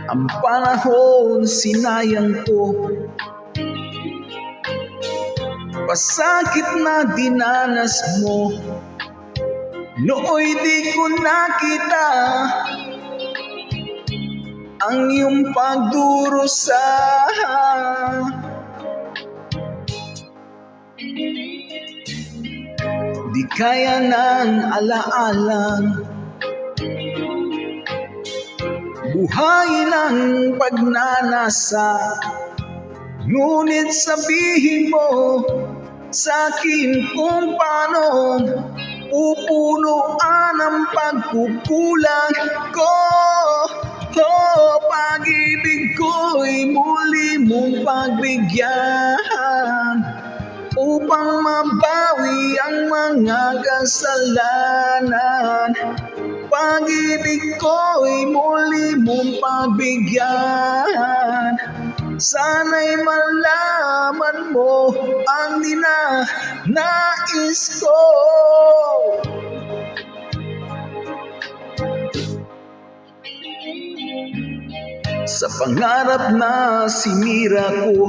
Ang panahon sinayang ko, pasakit na dinanas mo. Nooy di ko nakita ang iyong pagdurusa. Di kaya ng alaalang buhay ng pagnanasa. Ngunit sabihin mo sa akin kung paano pupunuan ang pagkukulang ko. Pag-ibig ko'y muli mong pagbigyan upang mabawi ang mga kasalanan. Pag-ibig ko'y muli mong pagbigyan. Sana'y malaman mo ang ninanais ko. Sa pangarap na sinira ko,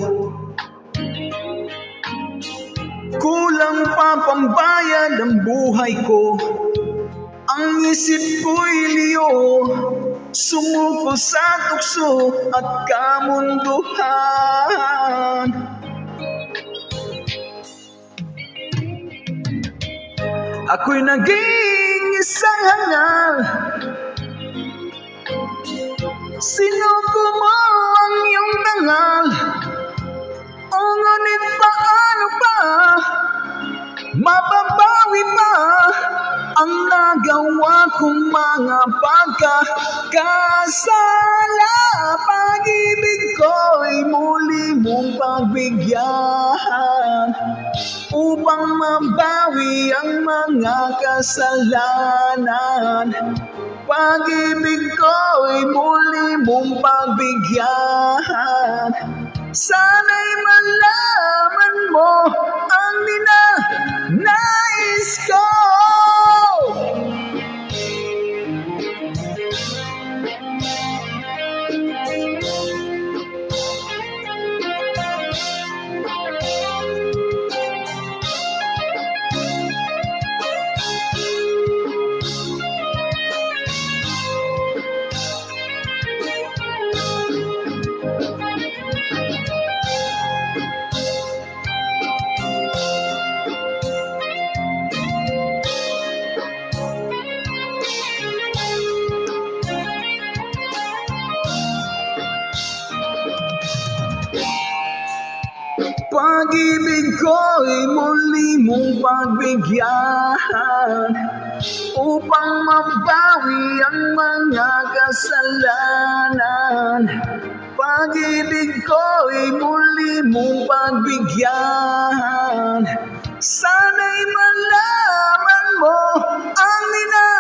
kulang pa pambayad ang buhay ko. Ang isip ko'y liyo, sumuko sa tukso at kamunduhan. Ako'y naging isang hangal, sinuko mo ang iyong dangal. O ngunit paano pa mababawi pa ang nagawa kong mga pagkakasala? Pag-ibig ko'y muli mong pagbigyan upang mabawi ang mga kasalanan. Pag-ibig ko'y muli mong pagbigyan. Sana'y malaman mo ang ninanais ko. Pag-ibig ko'y muli mong pagbigyan upang mabawi ang mga kasalanan. Pag-ibig ko'y muli mong pagbigyan. Sana'y malaman mo ang ninanais